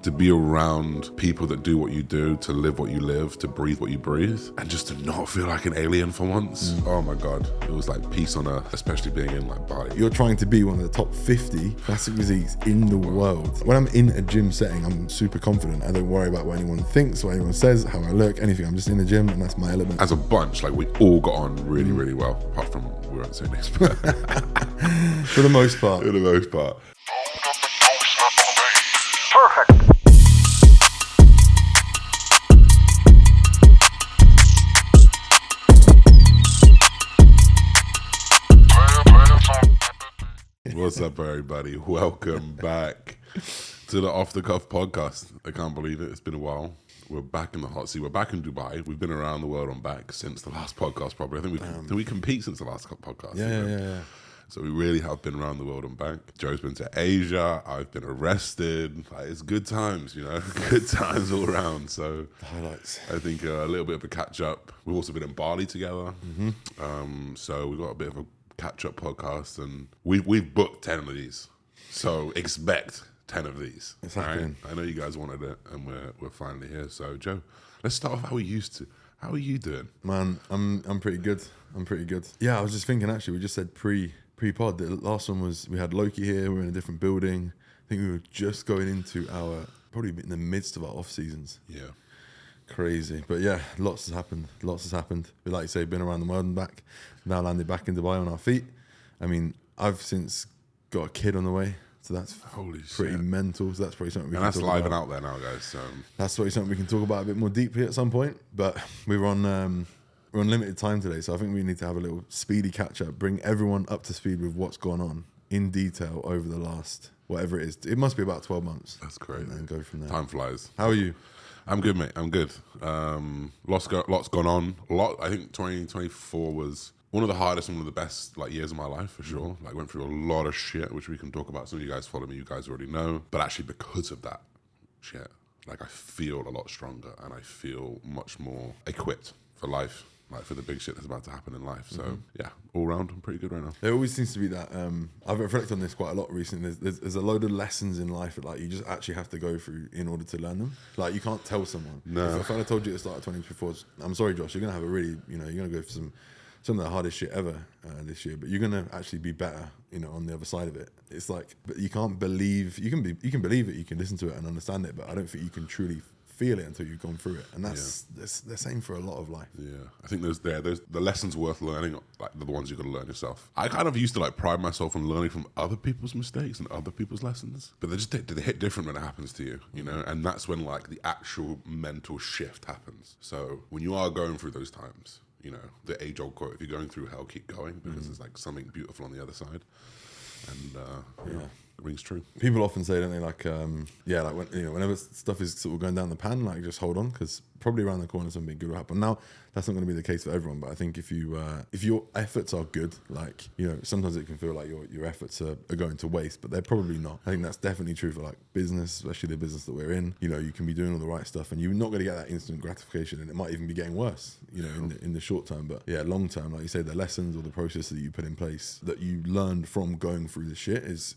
to be around people that do what you do, to live what you live, to breathe what you breathe, and just to not feel like an alien for once. Oh my God. It was like peace on earth, especially being in like Bali. You're trying to be one of the top 50 classic physiques in the world. When I'm in a gym setting, I'm super confident. I don't worry about what anyone thinks, what anyone says, how I look, anything. I'm just in the gym and that's my element. As a bunch, like we all got on really, really well, apart from we weren't sitting next to For the most part. For the most part. Perfect. What's up, everybody? Welcome back to the Off the Cuff podcast. I can't believe it. It's been a while. We're back in the hot seat. We're back in Dubai. We've been around the world on back since the last podcast, probably. I think we compete since the last podcast. Yeah. So we really have been around the world and back. Joe's been to Asia. I've been arrested. Like, it's good times, you know, good times all around. So Highlights. I think a little bit of a catch up. We've also been in Bali together. So we've got a bit of a catch up podcast, and we've booked 10 of these. So expect 10 of these. It's happening. I know you guys wanted it, and we're finally here. So Joe, let's start off how we used to. How are you doing? Man, I'm pretty good. Yeah, I was just thinking actually, we just said pre-pod. The last one was, we had Loki here, we were in a different building. I think we were just going into probably in the midst of our off seasons. Yeah. Crazy. But yeah, lots has happened. We, like you say, been around the world and back. Now landed back in Dubai on our feet. I mean, I've since got a kid on the way. So that's Holy pretty shit. mental. So that's probably something we And can that's talk live about. and out there now, guys. So That's probably something we can talk about a bit more deeply at some point. But we're on limited time today, so I think we need to have a little speedy catch up, bring everyone up to speed with what's gone on in detail over the last, whatever it is. It must be about 12 months. that's crazy. And then go from there. Time flies. How are you? I'm good, mate. I'm good. Lots gone on. I think 2024 was one of the hardest and one of the best years of my life, for sure. Like, went through a lot of shit, which we can talk about. Some of you guys follow me, you guys already know. But actually, because of that shit, I feel a lot stronger and I feel much more equipped for life. Like, for the big shit that's about to happen in life. So, yeah, all round, I'm pretty good right now. There always seems to be that, I've reflected on this quite a lot recently. There's a load of lessons in life that you just actually have to go through in order to learn them. Like, you can't tell someone. No. If I told you at the start of 2024, I'm sorry, Josh, you're going to have a really, you're going to go for some of the hardest shit ever this year, but you're going to actually be better, on the other side of it. It's like, but you can't believe, you can believe it, you can listen to it and understand it, but I don't think you can truly feel it until you've gone through it. And that's the same for a lot of life. Yeah, I think there's the lessons worth learning, the ones you got to learn yourself. I kind of used to pride myself on learning from other people's mistakes and other people's lessons, but they hit different when it happens to you, and that's when the actual mental shift happens. So when you are going through those times, the age-old quote, if you're going through hell, keep going, because there's something beautiful on the other side. And it rings true. People often say, don't they, whenever stuff is sort of going down the pan, just hold on, because probably around the corner something good will happen. Now, that's not going to be the case for everyone, but I think if your efforts are good, sometimes it can feel like your efforts are going to waste, but they're probably not. I think that's definitely true for business, especially the business that we're in. You can be doing all the right stuff and you're not going to get that instant gratification, and it might even be getting worse, in the short term. But yeah, long term, like you say, the lessons or the process that you put in place that you learned from going through the shit is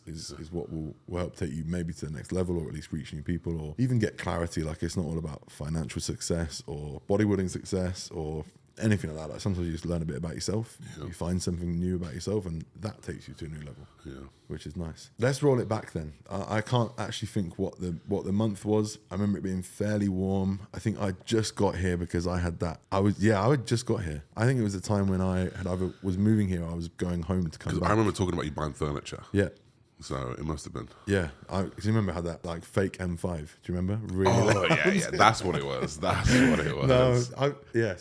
what will help take you maybe to the next level, or at least reach new people, or even get clarity. It's not all about financial success or bodybuilding success or anything like that. Sometimes you just learn a bit about yourself. Yeah. You find something new about yourself, and that takes you to a new level. Yeah, which is nice. Let's roll it back then. I can't actually think what the month was. I remember it being fairly warm. I think I just got here because I had that. I had just got here. I think it was the time when I had either was moving here or I was going home to come back. I remember talking about you buying furniture. Yeah. So it must have been. Yeah, because you remember I had that fake M5. Do you remember? Really? Oh yeah. That's what it was.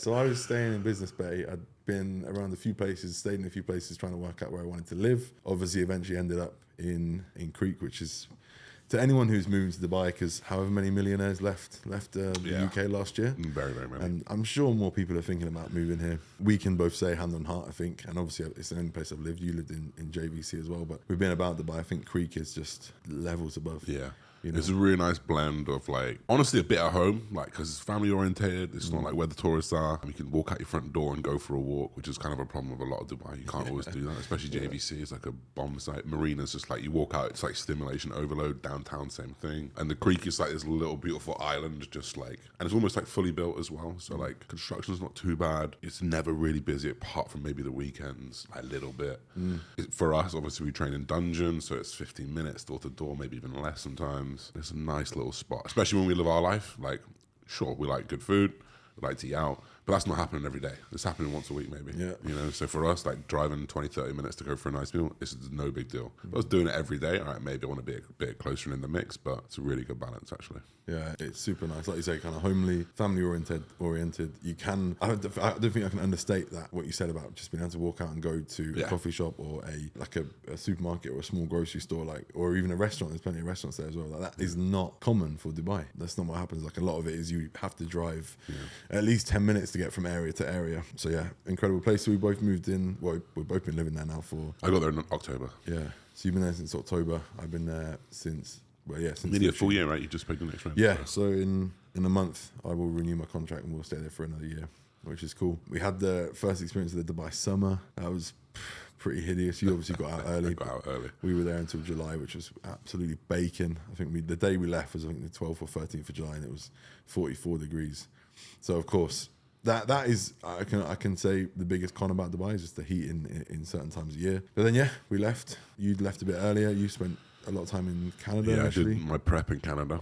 So I was staying in Business Bay. I'd been around a few places, stayed in a few places, trying to work out where I wanted to live. Obviously, eventually ended up in Creek, which is, to anyone who's moving to Dubai, because however many millionaires left the UK last year. Very, very many. And I'm sure more people are thinking about moving here. We can both say hand on heart, I think. And obviously, it's the only place I've lived. You lived in JVC as well. But we've been about Dubai. I think Creek is just levels above. Yeah. You know? It's a really nice blend of like, honestly, a bit at home, like, because it's family oriented. It's not like where the tourists are. You can walk out your front door and go for a walk, which is kind of a problem with a lot of Dubai. You can't always do that, especially JVC is like a bomb site. Marina's just like, you walk out, it's like stimulation overload. Downtown, same thing. And the creek is like this little beautiful island, just like, and it's almost like fully built as well. So like, construction's not too bad. It's never really busy apart from maybe the weekends, like a little bit. For us, obviously, we train in Dungeon, so it's 15 minutes door to door, maybe even less sometimes. It's a nice little spot, especially when we live our life. Like, sure, we like good food, we like to eat out, but that's not happening every day. It's happening once a week, maybe. Yeah. You know, so for us, like driving 20, 30 minutes to go for a nice meal, it's no big deal. If I was doing it every day, all right, maybe I want to be a bit closer in the mix, but it's a really good balance, actually. Yeah, it's super nice. Like you say, kind of homely, family oriented. You can, I don't think I can understate that, what you said about just being able to walk out and go to a coffee shop or a supermarket or a small grocery store, like, or even a restaurant. There's plenty of restaurants there as well. Like, that is not common for Dubai. That's not what happens. Like, a lot of it is you have to drive at least 10 minutes to get from area to area. So yeah, incredible place. So we both moved in. Well, we've both been living there now for... I got there in October. Yeah. So you've been there since October. I've been there since... Well, yeah, since Nearly a full year, right? You just paid the next round. Yeah, so in a month, I will renew my contract and we'll stay there for another year, which is cool. We had the first experience of the Dubai summer. That was pretty hideous. You obviously got out early. Got out early. We were there until July, which was absolutely baking. I think the day we left was, I think, the 12th or 13th of July, and it was 44 degrees. So, of course... That is, I can say, the biggest con about Dubai is just the heat in certain times of year. But then, yeah, we left. You left a bit earlier. You spent a lot of time in Canada, actually. I did my prep in Canada,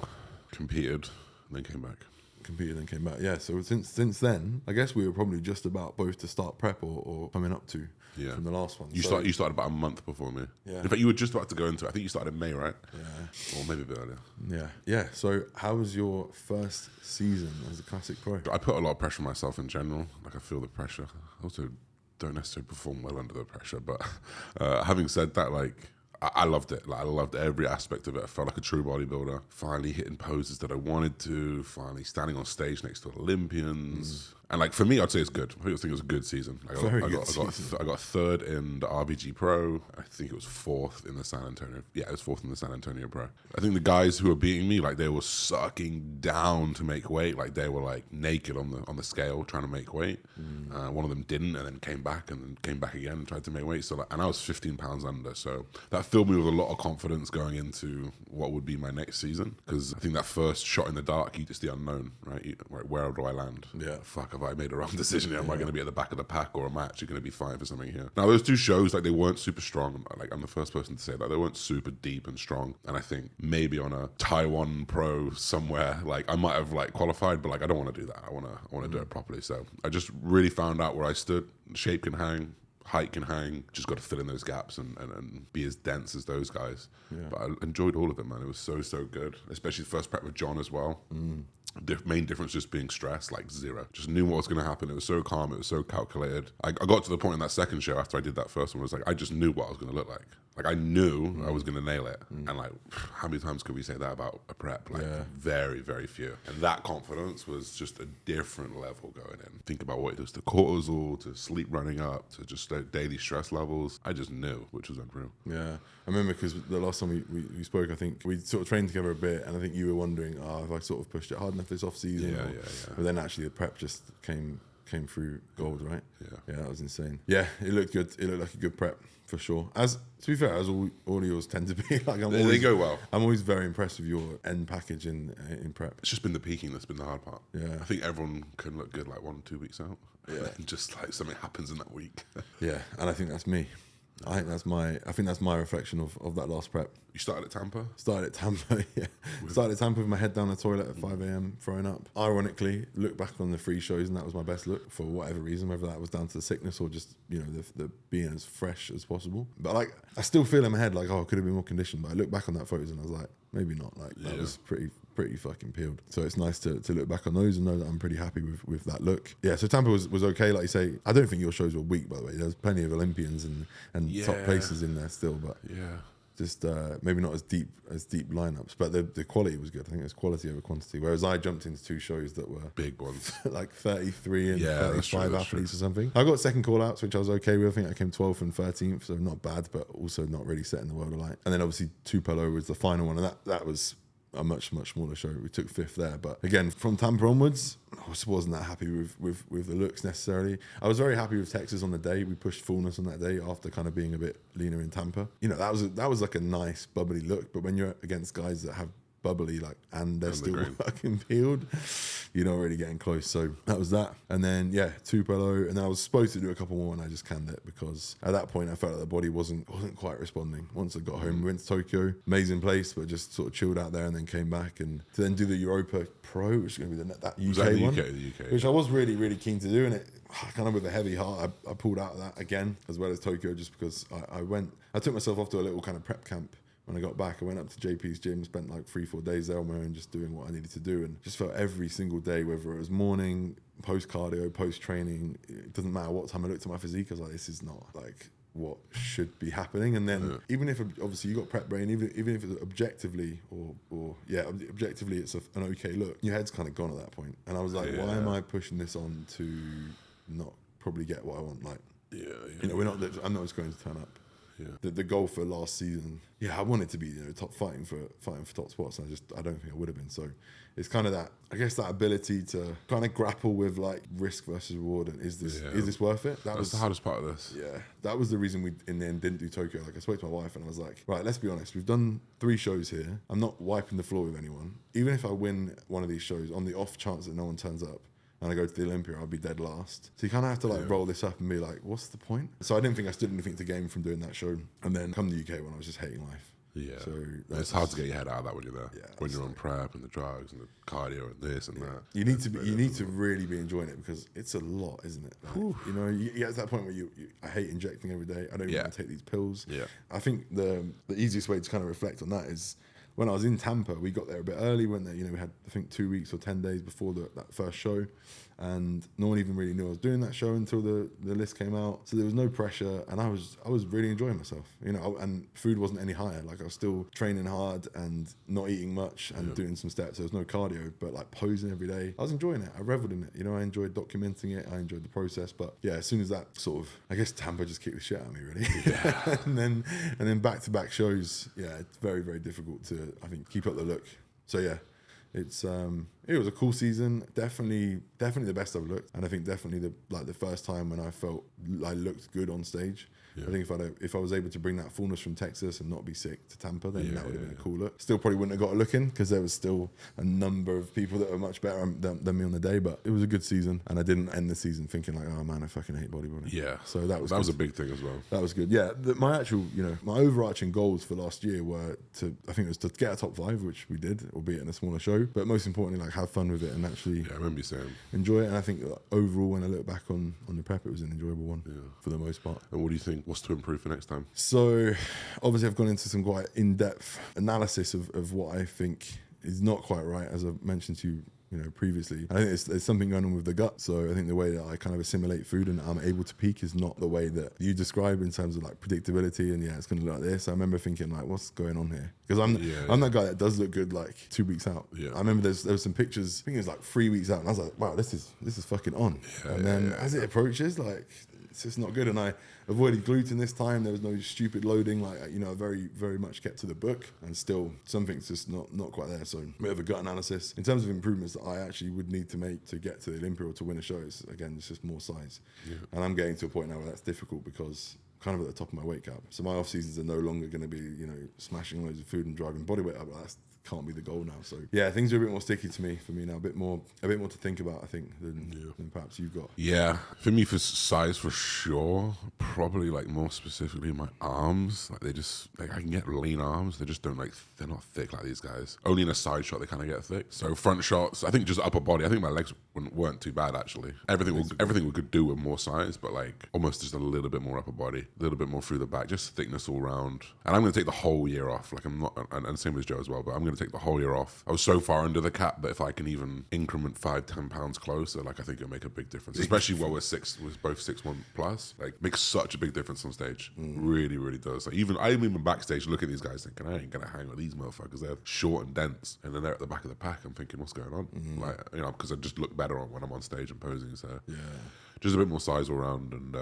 competed, then came back. Yeah, so since then, I guess we were probably just about both to start prep or coming up to from the last one. You started about a month before me. Yeah. In fact, you were just about to go into it. I think you started in May, right? Yeah. Or maybe a bit earlier. Yeah. So how was your first season as a classic pro? I put a lot of pressure on myself in general. Like, I feel the pressure. I also don't necessarily perform well under the pressure. But having said that, like, I loved it. Like, I loved every aspect of it. I felt like a true bodybuilder. Finally hitting poses that I wanted to. Finally standing on stage next to Olympians. And like, for me, I'd say it's good. I think it was a good season. I got third in the RBG Pro. I think it was fourth in the San Antonio. Yeah, it was fourth in the San Antonio Pro. I think the guys who were beating me, like, they were sucking down to make weight. Like, they were like naked on the scale trying to make weight. One of them didn't, and then came back again and tried to make weight. So, like, and I was 15 pounds under. So that filled me with a lot of confidence going into what would be my next season. Because I think that first shot in the dark, it's the unknown, right? Where do I land? Yeah. Fuck, have I made a wrong decision here? Am I going to be at the back of the pack, or am I actually going to be fighting for something here? Now, those two shows, like, they weren't super strong. Like, I'm the first person to say that. They weren't super deep and strong. And I think maybe on a Taiwan Pro somewhere, like, I might have, like, qualified, but, like, I don't want to do that. I want to do it properly. So I just really found out where I stood. Shape can hang. Height can hang. Just got to fill in those gaps and be as dense as those guys. Yeah. But I enjoyed all of it, man. It was so good. Especially the first prep with John as well. Main difference just being stressed, like zero. Just knew what was going to happen. It was so calm. It was so calculated. I got to the point in that second show after I did that first one. It was like, I just knew what I was going to look like. Like, I knew I was going to nail it. And like, how many times could we say that about a prep? Like, very, very few. And that confidence was just a different level going in. Think about what it does to cortisol, to sleep running up, to just daily stress levels. I just knew, which was unreal. Yeah. I remember because the last time we spoke, I think we sort of trained together a bit, and I think you were wondering, have I sort of pushed it hard enough this off season? Yeah. But then actually the prep just came through gold, right? Yeah, that was insane. Yeah, it looked good. It looked like a good prep for sure. As to be fair, as all of yours tend to be. Like, they go well. I'm always very impressed with your end package in prep. It's just been the peaking that's been the hard part. Yeah, I think everyone can look good like 1 or 2 weeks out. Yeah, and just like something happens in that week. Yeah, and I think that's me. I think that's my reflection of that last prep. You started at Tampa? Started at Tampa, yeah. Started at Tampa with my head down the toilet at 5 a.m. throwing up. Ironically, look back on the free shows and that was my best look for whatever reason, whether that was down to the sickness or just, the being as fresh as possible. But like, I still feel in my head like, I could have been more conditioned. But I look back on that photos and I was like, maybe not. Like, that was pretty fucking peeled. So it's nice to look back on those and know that I'm pretty happy with that look. Yeah, so Tampa was okay, like you say. I don't think your shows were weak, by the way. There's plenty of Olympians and top places in there still, but just maybe not as deep lineups, but the quality was good. I think it was quality over quantity. Whereas I jumped into 2 shows that were big ones, like 33 and 35 athletes true. Or something. I got second call outs, which I was okay with. I think I came 12th and 13th, so not bad, but also not really setting the world alight. And then obviously Tupelo was the final one, and that was a much smaller show. We took 5th there, but again, from Tampa onwards, I just wasn't that happy with the looks necessarily. I was very happy with Texas on the day. We pushed fullness on that day after kind of being a bit leaner in Tampa. You know, that was like a nice bubbly look, but when you're against guys that have bubbly and they're still fucking peeled, you're not really getting close. So that was that. And then 2 and I was supposed to do a couple more and I just canned it because at that point I felt like the body wasn't quite responding. Once I got home, we went to Tokyo, amazing place, but just sort of chilled out there and then came back and to then do the Europa Pro, which is going to be that UK one, the UK, which I was really keen to do, and it kind of with a heavy heart I pulled out of that again as well as Tokyo, just because I took myself off to a little kind of prep camp. When I got back, I went up to JP's gym, spent like 3-4 days there on my own, just doing what I needed to do, and just felt every single day, whether it was morning, post cardio, post training, it doesn't matter what time I looked at my physique, I was like, this is not like what should be happening. And then even if obviously you got prep brain, even if it's objectively objectively it's an okay look, your head's kind of gone at that point. And I was like, why am I pushing this on to not probably get what I want? Like, you know, I'm not just going to turn up. Yeah. The goal for last season, I wanted to be top fighting for top spots, and I don't think I would have been. So it's kind of that, I guess, that ability to kind of grapple with like risk versus reward, and is this worth it? That's the hardest part of this. Yeah, that was the reason we in the end didn't do Tokyo. Like I spoke to my wife and I was like, right, let's be honest, we've done 3 shows here. I'm not wiping the floor with anyone. Even if I win one of these shows, on the off chance that no one turns up and I go to the Olympia, I'll be dead last. So you kind of have to roll this up and be like, what's the point? So I didn't think I stood anything to gain from doing that show. And then come the UK when I was just hating life. Yeah, so it's hard to get your head out of that when you're there. Yeah, when you're on prep and the drugs and the cardio and this and that. You need to really be enjoying it because it's a lot, isn't it? Like, you know, you get to that point where I hate injecting every day. I don't even want to take these pills. Yeah, I think the easiest way to kind of reflect on that is when I was in Tampa. We got there a bit early when we had, I think, 2 weeks or 10 days before that first show. And no one even really knew I was doing that show until the list came out. So there was no pressure, and I was really enjoying myself, you know. And food wasn't any higher. Like I was still training hard and not eating much and doing some steps. There was no cardio, but like posing every day. I was enjoying it. I reveled in it. You know, I enjoyed documenting it. I enjoyed the process. But as soon as that sort of, I guess Tampa just kicked the shit out of me, really. Yeah. and then back-to-back shows. Yeah, it's very, very difficult to, I think, keep up the look. So it was a cool season. Definitely the best I've looked, and I think definitely the first time when I felt I looked good on stage. I think if I was able to bring that fullness from Texas and not be sick to Tampa, then that would have been a cool look. Still probably wouldn't have got a look in because there was still a number of people that were much better than me on the day. But it was a good season, and I didn't end the season thinking like, oh man, I fucking hate bodybuilding. Yeah. So that was a big thing as well. That was good. Yeah. My actual, my overarching goals for last year were to get a top 5, which we did, albeit in a smaller show. But most importantly, like have fun with it and actually I remember you saying enjoy it. And I think overall, when I look back on the prep, it was an enjoyable one for the most part. And what do you think? What's to improve for next time? So obviously I've gone into some quite in-depth analysis of what I think is not quite right, as I've mentioned to you previously. I think there's something going on with the gut. So I think the way that I kind of assimilate food and I'm able to peak is not the way that you describe in terms of like predictability and it's going to look like this. I remember thinking like, what's going on here? Because I'm that guy that does look good like 2 weeks out. I remember there was some pictures, I think it was like 3 weeks out, and I was like, wow, this is fucking on. And then as it approaches, like it's just not good. And I avoided gluten this time. There was no stupid loading. Like, I very, very much kept to the book, and still something's just not quite there. So a bit of a gut analysis. In terms of improvements that I actually would need to make to get to the Olympia or to win a show, it's just more size. And I'm getting to a point now where that's difficult because kind of at the top of my weight cap. So my off seasons are no longer going to be, smashing loads of food and driving body weight up. But that can't be the goal now. So things are a bit more sticky for me now. A bit more to think about, I think, than perhaps you've got. Yeah, for me, for size, for sure. Probably like more specifically my arms. Like I can get lean arms. They just don't they're not thick like these guys. Only in a side shot they kind of get thick. So front shots, I think just upper body. I think my legs weren't too bad actually. Everything we could do with more size, but like almost just a little bit more upper body, a little bit more through the back, just thickness all round. And I'm going to take the whole year off. Like I'm not, and same as Joe as well. But I'm going to take the whole year off. I was so far under the cap that if I can even increment 5-10 pounds closer, like I think it'll make a big difference. Especially while we're both 6'1" plus. Like makes such a big difference on stage. Really, really does. Like I'm even backstage looking at these guys thinking, I ain't gonna hang with these motherfuckers. They're short and dense, and then they're at the back of the pack. I'm thinking, what's going on? Like because I just look better when I'm on stage and posing. So just a bit more size all around, and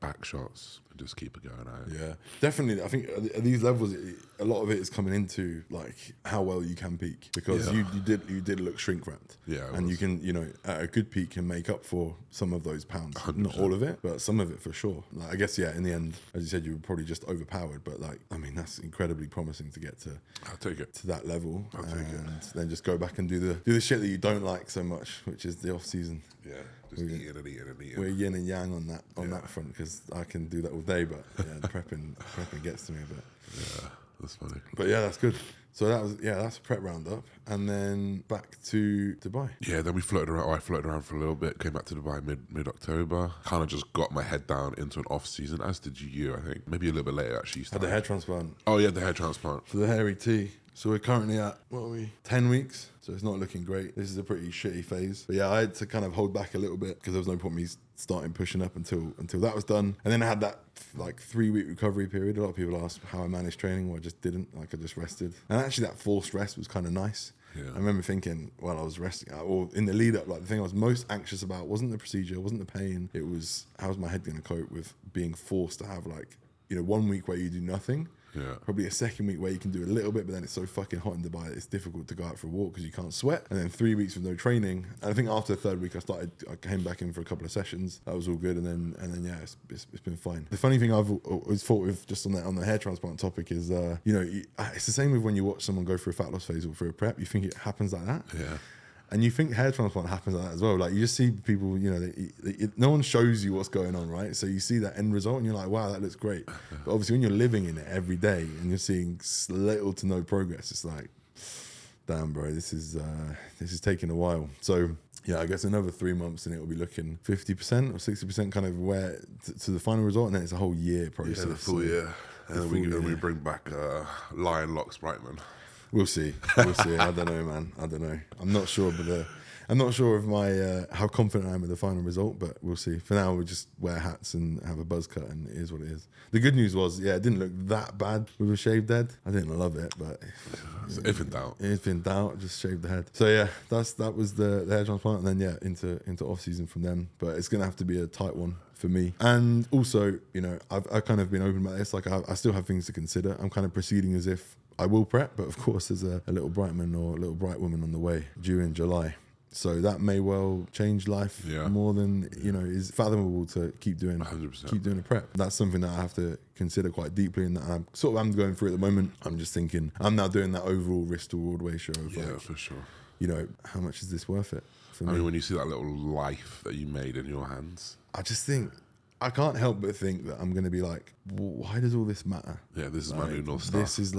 back shots, and just keep it going out. Yeah, definitely. I think at these levels, a lot of it is coming into like how well you can peak, because you did look shrink wrapped. Yeah, and you can, at a good peak can make up for some of those pounds. 100%. Not all of it, but some of it for sure. Like, I guess in the end, as you said, you were probably just overpowered. But like, I mean, that's incredibly promising to get to. I'll take it to that level, I'll take it. and then just go back and do the shit that you don't like so much, which is the off season. Yeah, just eating and eating and eating. We're yin and yang on that front, because I can do that all day, but prepping gets to me a bit. Yeah, that's funny. But yeah, that's good. So that's a prep roundup, and then back to Dubai. Yeah, then we floated around. I floated around for a little bit. Came back to Dubai mid October. Kind of just got my head down into an off season, as did you. I think maybe a little bit later actually. Had the hair transplant. Oh yeah, the hair transplant. For the hairy T. So we're currently at, 10 weeks. So it's not looking great. This is a pretty shitty phase. But yeah, I had to kind of hold back a little bit, because there was no point me starting pushing up until that was done. And then I had that like 3-week recovery period. A lot of people asked how I managed training. Well, I just didn't. Like, I just rested. And actually that forced rest was kind of nice. Yeah. I remember thinking while I was resting, or in the lead up, like the thing I was most anxious about wasn't the procedure, wasn't the pain. It was, how's my head going to cope with being forced to have 1 week where you do nothing. Yeah. Probably a second week where you can do a little bit, but then it's so fucking hot in Dubai that it's difficult to go out for a walk because you can't sweat. And then 3 weeks with no training. And I think after the third week, I came back in for a couple of sessions. That was all good. And then it's been fine. The funny thing I've always thought with, just on the hair transplant topic, is, it's the same with when you watch someone go through a fat loss phase or through a prep. You think it happens like that. Yeah. And you think hair transplant happens like that as well. Like, you just see people, no one shows you what's going on, right? So you see that end result and you're like, wow, that looks great. But obviously when you're living in it every day and you're seeing little to no progress, it's like, damn, bro, this is taking a while. So yeah, I guess another 3 months and it will be looking 50% or 60% kind of where to the final result, and then it's a whole year process. Yeah, the full year. And then we bring back Lion Locks Brightman. We'll see. I don't know, man. I don't know. I'm not sure, but I'm not sure of my how confident I am with the final result, but we'll see. For now, we just wear hats and have a buzz cut, and it is what it is. The good news was, it didn't look that bad with a shaved head. I didn't love it, but If in doubt. If in doubt, just shave the head. So yeah, that was the hair transplant, and then into off season from them. But it's gonna have to be a tight one for me. And also, I've kind of been open about this. Like, I still have things to consider. I'm kind of proceeding as if I will prep, but of course there's a little Brightman or a little Bright woman on the way due in July. So that may well change life more than, is fathomable to keep doing 100%. Keep doing a prep. That's something that I have to consider quite deeply, and that I'm going through at the moment. I'm just thinking, I'm now doing that overall risk to reward ratio of for sure. How much is this worth it for me? I mean, when you see that little life that you made in your hands. I just think, I can't help but think that I'm going to be like, why does all this matter? Yeah, this is my new North Star. This is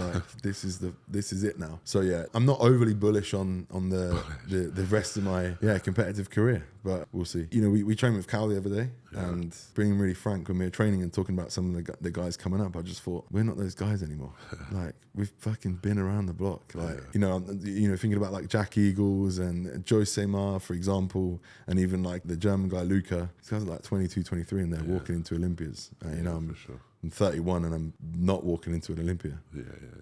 this is it now. So yeah, I'm not overly bullish on the rest of my competitive career, but we'll see. We trained with Cal the other day, and being really frank, when we were training and talking about some of the guys coming up, I just thought, we're not those guys anymore. Like, we've fucking been around the block. Like, thinking about like Jack Eagles and Joyce Semar, for example, and even like the German guy Luca. These guys are like 22, 23, and they're walking into Olympias. For sure. I'm 31 and I'm not walking into an Olympia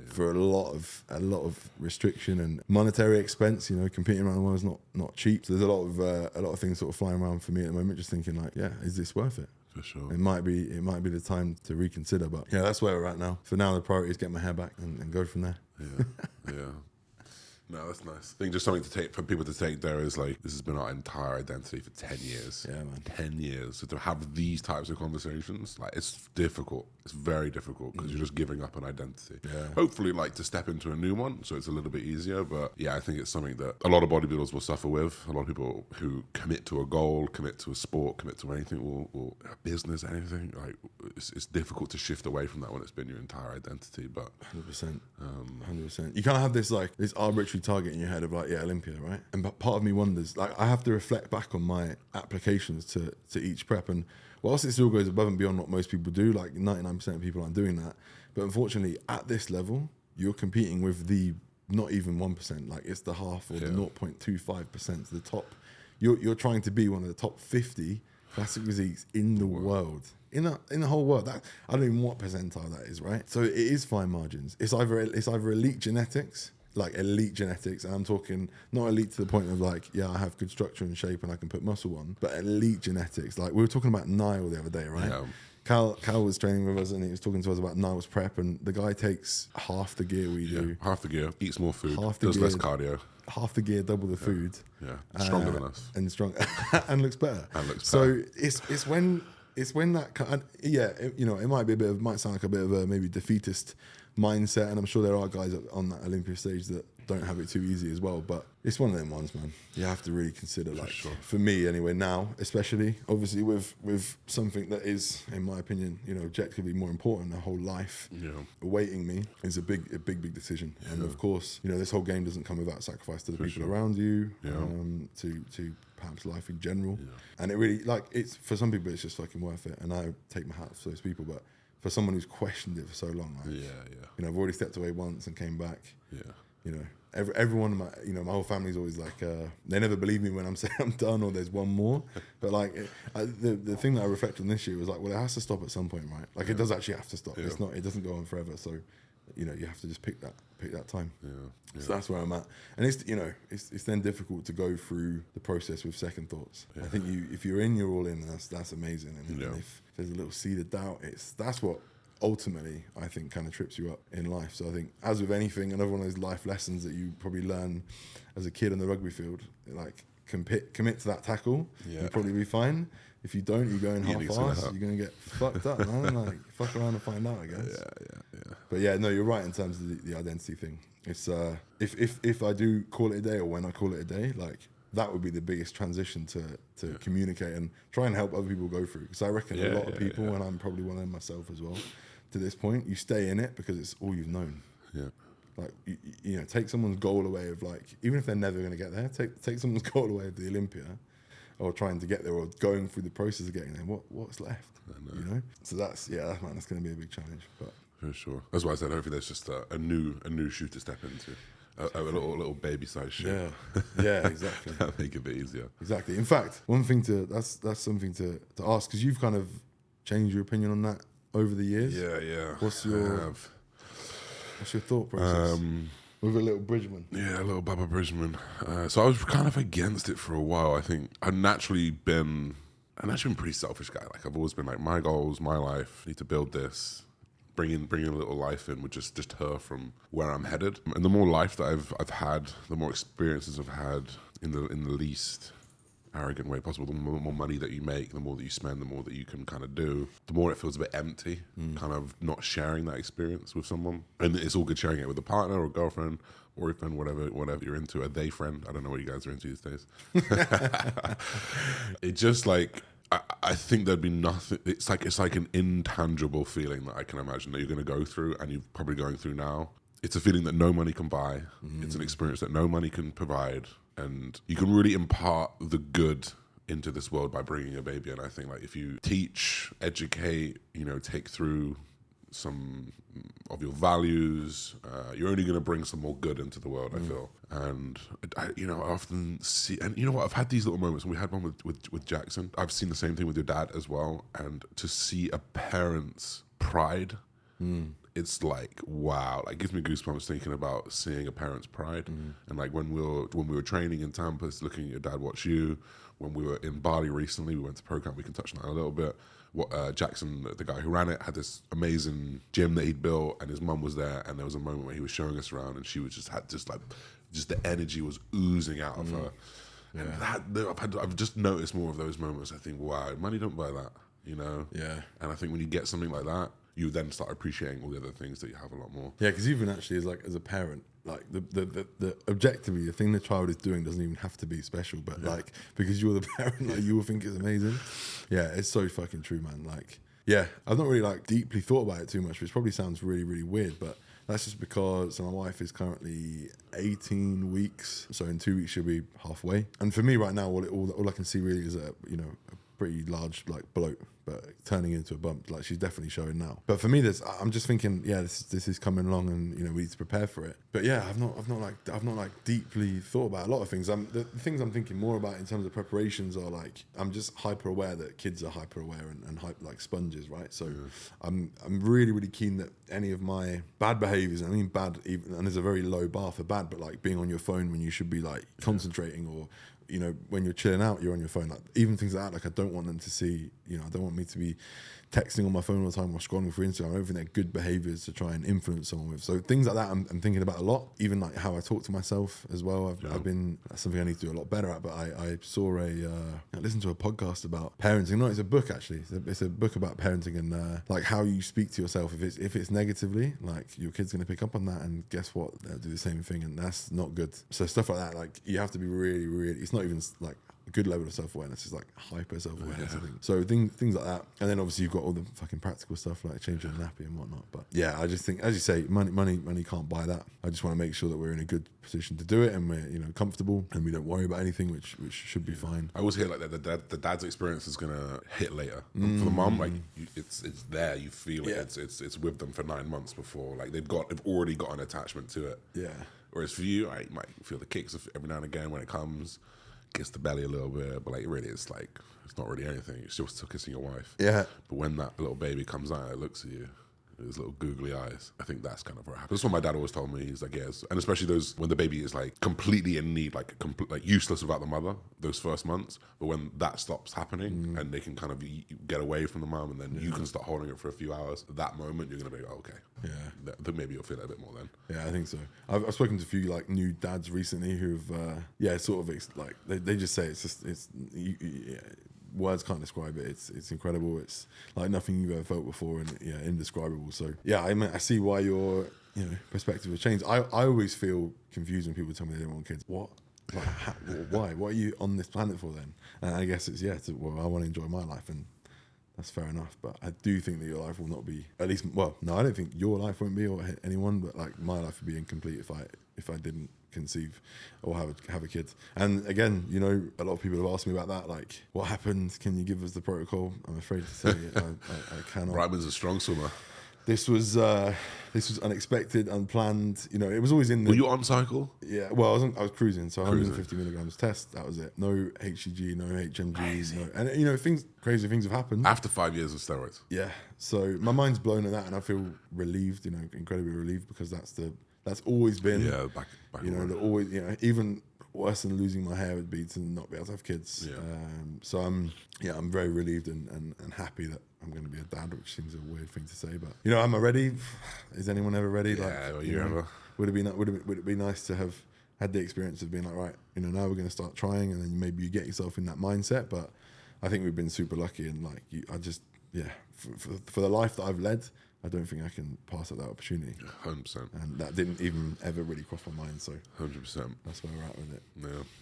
for a lot of restriction and monetary expense. Competing around the world is not cheap. So there's a lot of things sort of flying around for me at the moment. Just thinking like, is this worth it? For sure. It might be the time to reconsider. But yeah, that's where we're at now. For now, the priority is get my hair back and go from there. Yeah. No, that's nice. I think just something to take for people to take there is like, this has been our entire identity for 10 years. Yeah, man. 10 years. So to have these types of conversations, like, it's difficult. It's very difficult because you're just giving up an identity. Yeah. Hopefully, like, to step into a new one, so it's a little bit easier. But yeah, I think it's something that a lot of bodybuilders will suffer with. A lot of people who commit to a goal, commit to a sport, commit to anything, or a business, anything, like, it's difficult to shift away from that when it's been your entire identity. But 100%. 100%. You kind of have this arbitrary target in your head of like, Olympia, right? And part of me wonders, like, I have to reflect back on my applications to each prep, and whilst it still goes above and beyond what most people do, like 99% of people aren't doing that, but unfortunately at this level you're competing with the not even 1%, like it's the half or the 0.25% to the top. You're trying to be one of the top 50 classic physiques in the world. In the whole world. That, I don't even know what percentile that is, right? So it is fine margins. It's either elite genetics like elite genetics, and I'm talking not elite to the point of like, yeah, I have good structure and shape and I can put muscle on, but elite genetics. Like we were talking about Niall the other day, right? Yeah. Cal was training with us and he was talking to us about Niall's prep, and the guy takes half the gear we do, half the gear, eats more food, Half the does gear. less cardio. half the gear, double the food. Yeah, stronger than us. And stronger and looks better. So it's when that it might be might sound like a bit of a maybe defeatist mindset, and I'm sure there are guys on that Olympia stage that don't have it too easy as well, but it's one of them ones, man. You have to really consider, like, for me anyway, now especially, obviously with something that is, in my opinion, objectively more important, a whole life awaiting me, is a big decision. And of course, this whole game doesn't come without sacrifice to the people around you, to perhaps life in general. And it really, like, it's for some people it's just fucking worth it, and I take my hat off to those people. But for someone who's questioned it for so long, like, I've already stepped away once and came back. Everyone, my whole family's always like, they never believe me when I'm saying I'm done or there's one more. But like, the thing that I reflected on this year was like, well, it has to stop at some point, right? Like, it does actually have to stop. It's not. It doesn't go on forever. So, you have to just pick that time. So that's where I'm at. And it's then difficult to go through the process with second thoughts. I think if you're in, you're all in. That's amazing. And if there's a little seed of doubt, that's what ultimately I think kind of trips you up in life. So I think, as with anything, another one of those life lessons that you probably learn as a kid on the rugby field, like, commit to that tackle, you'll probably be fine. If you don't, you go in half-ass, you're going to get fucked up, man. Like, fuck around and find out, I guess. But yeah, no, you're right in terms of the identity thing. It's if I do call it a day, or when I call it a day, like, that would be the biggest transition to communicate and try and help other people go through. Because I reckon a lot of people, and I'm probably one of them myself as well, to this point, you stay in it because it's all you've known. Like, take someone's goal away of, like, even if they're never going to get there, take someone's goal away of the Olympia, or trying to get there, or going through the process of getting there. What's left? So that's going to be a big challenge. But for sure, that's why I said hopefully there's just a new shoe to step into. A little baby size shit. Yeah, exactly. That'll make it a bit easier. Exactly. In fact, one thing that's something to ask, because you've kind of changed your opinion on that over the years. Yeah. What's your thought process with a little Bridgman? Yeah, a little Baba Bridgman. So I was kind of against it for a while. I think I've naturally been a pretty selfish guy. Like, I've always been like, my goals, my life, need to build this. Bringing a little life in with just her from where I'm headed. And the more life that I've had, the more experiences I've had in the least arrogant way possible. The more money that you make, the more that you spend, the more that you can kind of do, the more it feels a bit empty, kind of not sharing that experience with someone. And it's all good sharing it with a partner or a girlfriend, boyfriend, whatever you're into, a day friend. I don't know what you guys are into these days. It just, like, I think there'd be nothing. It's like an intangible feeling that I can imagine that you're going to go through, and you're probably going through now. It's a feeling that no money can buy. It's an experience that no money can provide, and you can really impart the good into this world by bringing a baby. And I think, like, if you teach, educate, take through some of your values, you're only going to bring some more good into the world, I feel. And I often see, and you know what, I've had these little moments, and we had one with Jackson. I've seen the same thing with your dad as well. And to see a parent's pride, it's like, wow, like, gives me goosebumps thinking about seeing a parent's pride. And like, when we were training in Tampa, looking at your dad watch you. When we were in Bali recently, we went to pro camp. We can touch on that a little bit. Jackson, the guy who ran it, had this amazing gym that he'd built, and his mum was there, and there was a moment where he was showing us around, and she was just the energy was oozing out of her. And I've just noticed more of those moments. I think, wow, money don't buy that, Yeah. And I think when you get something like that, you then start appreciating all the other things that you have a lot more. Yeah, because even actually as a parent, like, the objectively, the thing the child is doing doesn't even have to be special, but like, because you're the parent, like, you will think it's amazing. Yeah, it's so fucking true, man. Like, yeah, I've not really, like, deeply thought about it too much, which probably sounds really, really weird, but that's just because my wife is currently 18 weeks, so in 2 weeks she'll be halfway. And for me right now, all I can see really is a pretty large like bloat, but turning into a bump. Like she's definitely showing now. But for me, I'm just thinking, yeah, this is coming along, and we need to prepare for it. But yeah, I've not deeply thought about a lot of things. The things I'm thinking more about in terms of preparations are like, I'm just hyper aware that kids are hyper aware and like sponges, right? So I'm really, really keen that any of my bad behaviors, I mean bad, even, and there's a very low bar for bad, but like being on your phone when you should be like concentrating, or when you're chilling out, you're on your phone. Like even things like that, like I don't want them to see, I don't want me to be texting on my phone all the time or scrolling through Instagram. I don't think they're good behaviors to try and influence someone with. So things like that I'm thinking about a lot. Even like how I talk to myself as well. That's something I need to do a lot better at. But I saw I listened to a podcast about parenting. No, it's a book actually. It's a book about parenting and like how you speak to yourself. If it's negatively, like your kid's going to pick up on that, and guess what? They'll do the same thing, and that's not good. So stuff like that, like you have to be really, really, it's not even like a good level of self-awareness, is like hyper self-awareness, I think. So things like that. And then obviously you've got all the fucking practical stuff like changing the nappy and whatnot. But yeah, I just think, as you say, money can't buy that. I just want to make sure that we're in a good position to do it, and we're comfortable, and we don't worry about anything, which should be fine. I always hear like that the dad's experience is gonna hit later. For the mom, like it's there, you feel it. It's with them for 9 months before, like they've already got an attachment to it. Yeah. Whereas for you, I might feel the kicks every now and again when it comes. Kiss the belly a little bit, but like really, it's like it's not really anything. You're still kissing your wife. Yeah. But when that little baby comes out, it looks at you, his little googly eyes. I think that's kind of what happens. That's what my dad always told me. He's like, yes, and especially those when the baby is like completely in need, like useless without the mother, those first months. But when that stops happening, and they can kind of get away from the mom, and then you can start holding it for a few hours. At that moment, you're gonna be like, okay, then maybe you'll feel it a bit more then. Yeah, I think so. I've spoken to a few like new dads recently who've like they just say words can't describe it. It's incredible. It's like nothing you've ever felt before, and indescribable. So yeah, I see why your perspective has changed. I always feel confused when people tell me they don't want kids. What? Like, why? What are you on this planet for then? And I guess it's I want to enjoy my life, and that's fair enough. But I do think that your life will not be, at least, well, no, I don't think your life won't be, or anyone, but like my life would be incomplete if I didn't conceive or have a kid. And again, a lot of people have asked me about that, like, what happened? Can you give us the protocol? I'm afraid to say it. I cannot. Ryman's a strong swimmer. This was unexpected, unplanned. It was always in the. Were you on cycle? Yeah. Well, I was cruising, so 150 milligrams test. That was it. No HCG, no HMG, no. And crazy things have happened after 5 years of steroids. Yeah. So my mind's blown at that, and I feel relieved. Incredibly relieved, because that's always been. Yeah. Back always. Even worse than losing my hair would be to not be able to have kids. Yeah. So I'm very relieved and happy that I'm going to be a dad, which seems a weird thing to say, but am I ready? Is anyone ever ready? Yeah, would it be nice to have had the experience of being like, right, now we're going to start trying, and then maybe you get yourself in that mindset. But I think we've been super lucky, and for the life that I've led, I don't think I can pass up that opportunity. 100%. And that didn't even ever really cross my mind. So 100%. That's where we're at with it.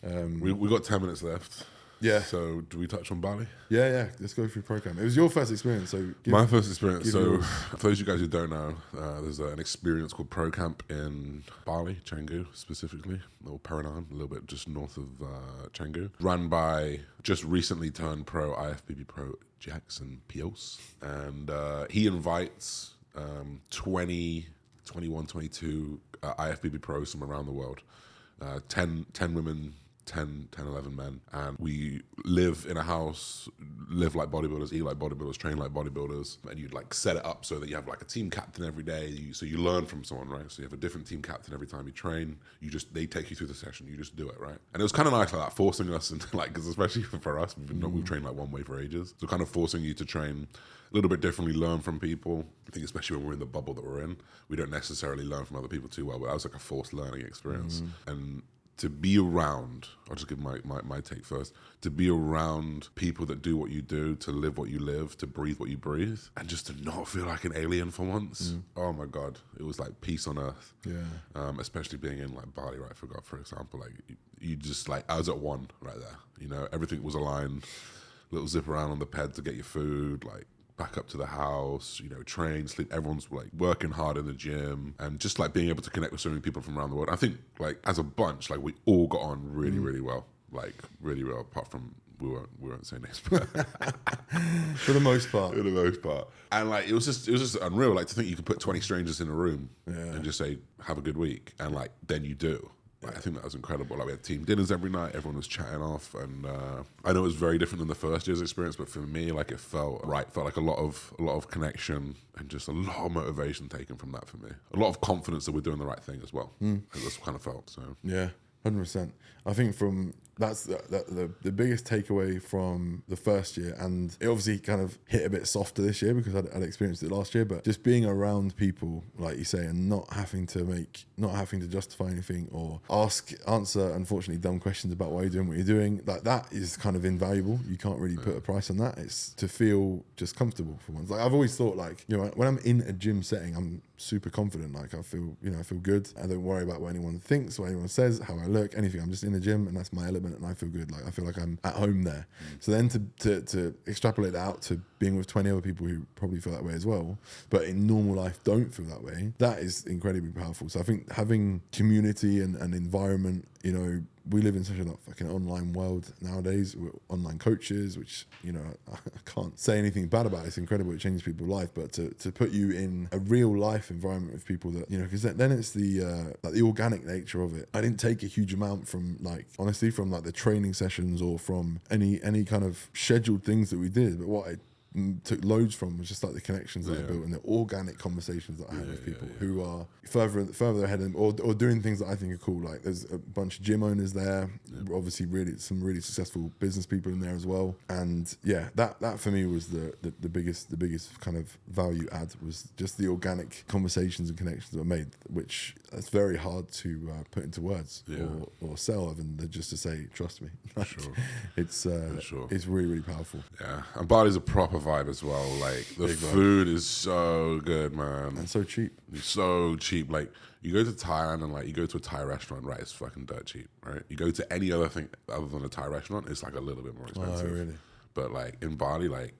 Yeah. We got 10 minutes left. Yeah. So do we touch on Bali? Yeah. Let's go through program. It was your first experience, so my first experience. So for those of you guys who don't know, there's an experience called Pro Camp in Bali, Canggu specifically, or Parental, a little bit just north of Canggu, run by just recently turned pro IFBB pro Jackson Pios, and he invites 20, 21, 22 IFBB pros from around the world, 10 women, 10, 11 men, and we live in a house, live like bodybuilders, eat like bodybuilders, train like bodybuilders, and you'd like set it up so that you have like a team captain every day, so you learn from someone, right? So you have a different team captain every time you train. They take you through the session, you just do it, right? And it was kind of nice like that, forcing us into like, because especially for us, we've trained like one way for ages, so kind of forcing you to train a little bit differently, learn from people. I think especially when we're in the bubble that we're in, we don't necessarily learn from other people too well, but that was like a forced learning experience. And to be around, I'll just give my take first, to be around people that do what you do, to live what you live, to breathe what you breathe, and just to not feel like an alien for once. Oh my God, it was like peace on earth. Yeah. Especially being in like Bali, right, for example, like you just like, I was at one right there, everything was aligned, little zip around on the ped to get your food, like back up to the house, train, sleep. Everyone's like working hard in the gym, and just like being able to connect with so many people from around the world. I think like as a bunch, like we all got on really, really well. like really well. Apart from we won't say names, but For the most part. for the most part. And like it was just unreal. Like to think you could put 20 strangers in a room and just say have a good week, and like then you do. Like, I think that was incredible. Like we had team dinners every night. Everyone was chatting off, and I know it was very different than the first year's experience, but for me, like it felt right. Felt like a lot of connection and just a lot of motivation taken from that for me. A lot of confidence that we're doing the right thing as well. That's kind of felt. So Yeah, 100%. I think that's the biggest takeaway from the first year, and it obviously kind of hit a bit softer this year because I'd experienced it last year, but just being around people, like you say, and not having to justify anything or answer, unfortunately, dumb questions about why you're doing what you're doing, like that is kind of invaluable. You can't really put a price on that. It's to feel just comfortable for once. Like I've always thought, like, you know, when I'm in a gym setting, I'm super confident. Like I feel good. I don't worry about what anyone thinks, what anyone says, how I look, anything. I'm just in the gym and that's my element and I feel good. Like I feel like I'm at home there. So then to extrapolate that out to being with 20 other people who probably feel that way as well, but in normal life don't feel that way, that is incredibly powerful. So I think having community and environment, you know, we live in such a fucking online world nowadays. We're online coaches, which, you know, I can't say anything bad about. It's incredible. It changes people's life. But to put you in a real life environment with people that, you know, because then it's the organic nature of it. I didn't take a huge amount from, like, honestly, from like the training sessions or from any kind of scheduled things that we did. But what I took loads from was just like the connections that I built and the organic conversations that I had with people who are further ahead or doing things that I think are cool. Like there's a bunch of gym owners there, obviously some really successful business people in there as well. And yeah, that for me was the biggest kind of value add, was just the organic conversations and connections that were made, which it's very hard to put into words or sell, other than just to say trust me. Sure. It's really, really powerful. Yeah, and Bali's a proper vibe as well. Like the food is so good, man, and so cheap. It's so cheap. Like you go to Thailand and like you go to a Thai restaurant, right? It's fucking dirt cheap, right? You go to any other thing other than a Thai restaurant, it's like a little bit more expensive. Oh, really? But like in Bali, like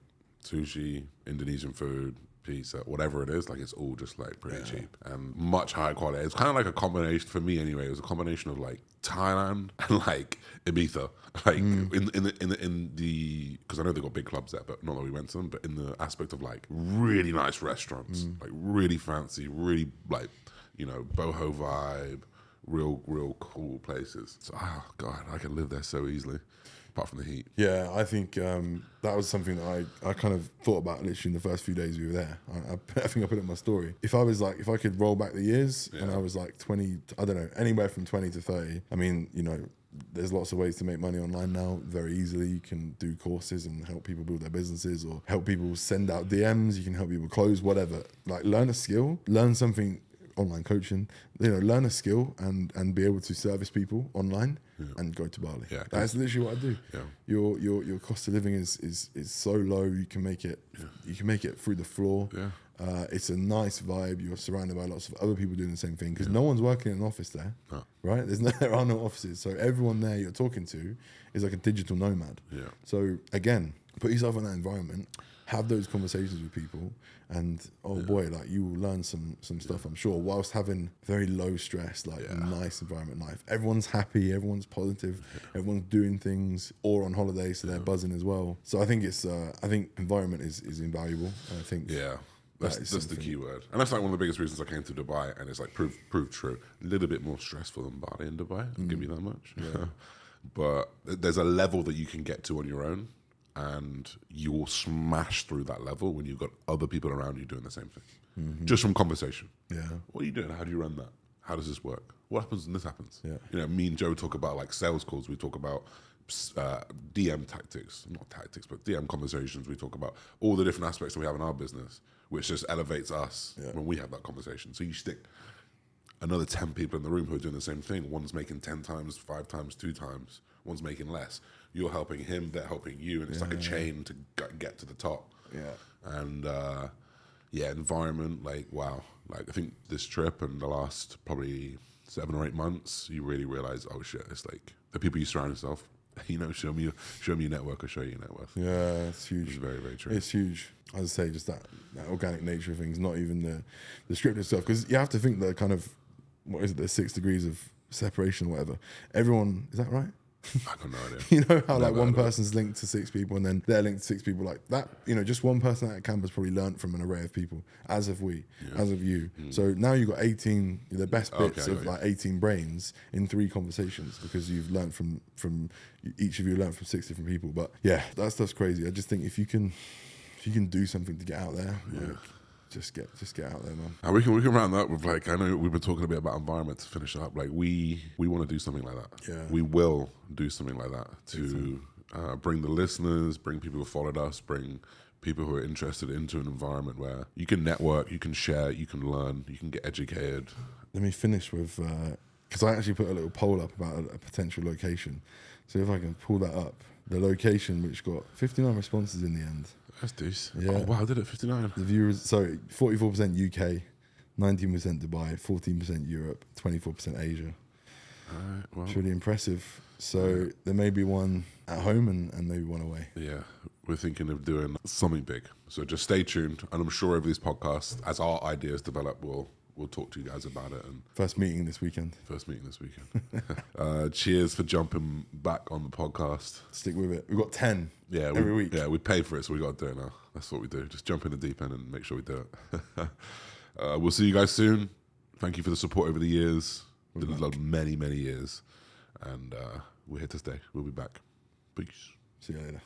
sushi, Indonesian food, pizza, whatever it is, like it's all just like pretty cheap and much higher quality. It's kind of like a combination, for me anyway, it was a combination of like Thailand and like Ibiza, like in the because I know they've got big clubs there, but not that we went to them, but in the aspect of like really nice restaurants, like really fancy, really like, you know, boho vibe, real cool places. So oh god, I could live there so easily. Apart from the heat. Yeah, I think that was something that I kind of thought about literally in the first few days we were there. I think I put it in my story. If I could roll back the years and I was like 20, I don't know, anywhere from 20 to 30, I mean, you know, there's lots of ways to make money online now very easily. You can do courses and help people build their businesses, or help people send out DMs. You can help people close, whatever. Like learn a skill, learn something, online coaching, you know, learn a skill and be able to service people online and go to Bali. Yeah, that's literally what I do. Yeah. Your cost of living is so low, you can make it through the floor. Yeah. It's a nice vibe. You're surrounded by lots of other people doing the same thing, because no one's working in an office there, right? There are no offices, so everyone there you're talking to is like a digital nomad. Yeah. So again, put yourself in that environment, have those conversations with people, and boy, like you will learn some stuff, I'm sure, whilst having very low stress, like nice environment life. Everyone's happy, everyone's positive, everyone's doing things or on holiday, so they're buzzing as well. So I think I think environment is invaluable. And I think that's the key word. And that's like one of the biggest reasons I came to Dubai, and it's like proved true. A little bit more stressful than Bali in Dubai, I'll give you that much. Yeah. But there's a level that you can get to on your own, and you will smash through that level when you've got other people around you doing the same thing. Just from conversation. Yeah. What are you doing? How do you run that? How does this work? What happens when this happens? Yeah. You know, me and Joe talk about like sales calls. We talk about DM tactics, not tactics, but DM conversations. We talk about all the different aspects that we have in our business, which just elevates us when we have that conversation. So you stick another 10 people in the room who are doing the same thing. One's making 10 times, 5 times, 2 times. One's making less. You're helping him, they're helping you, and it's like a chain to get to the top. Yeah. And environment, like, wow. Like, I think this trip and the last probably 7 or 8 months, you really realize, oh shit, it's like the people you surround yourself, you know, show me your network or show you your net worth. Yeah, it's huge. It's very, very true. It's huge. As I say, just that organic nature of things, not even the scripted stuff. Because you have to think the kind of, what is it, the 6 degrees of separation or whatever. Everyone, is that right? I got no idea. You know how like Never one heard of it. person's linked to 6 people and then they're linked to 6 people like that. You know, just one person at camp has probably learnt from an array of people, as have we, as have you. So now you've got 18, the best bits Okay, I of got like 18 brains in 3 conversations because you've learnt from each of you learnt from 6 different people. But yeah, that stuff's crazy. I just think if you can do something to get out there, like, just get out there, man. And we can round that with like, I know we've been talking a bit about environment to finish up. Like we want to do something like that. Yeah. We will do something like that to bring the listeners, bring people who followed us, bring people who are interested into an environment where you can network, you can share, you can learn, you can get educated. Let me finish with, because I actually put a little poll up about a potential location. So if I can pull that up, the location which got 59 responses in the end. That's decent. Yeah. Oh, wow, I did it 59. The viewers, sorry, 44% UK, 19% Dubai, 14% Europe, 24% Asia. All right, well, It's really impressive. So there may be one at home and maybe one away. yeah, we're thinking of doing something big. So just stay tuned. And I'm sure over these podcasts, as our ideas develop, we'll talk to you guys about it. And First meeting this weekend. first meeting this weekend. Cheers for jumping back on the podcast. Stick with it. We've got 10 Yeah, every week. Yeah, we pay for it, so we got to do it now. That's what we do. Just jump in the deep end and make sure we do it. We'll see you guys soon. Thank you for the support over the years, many, many years. And we're here to stay. We'll be back. Peace. See you later.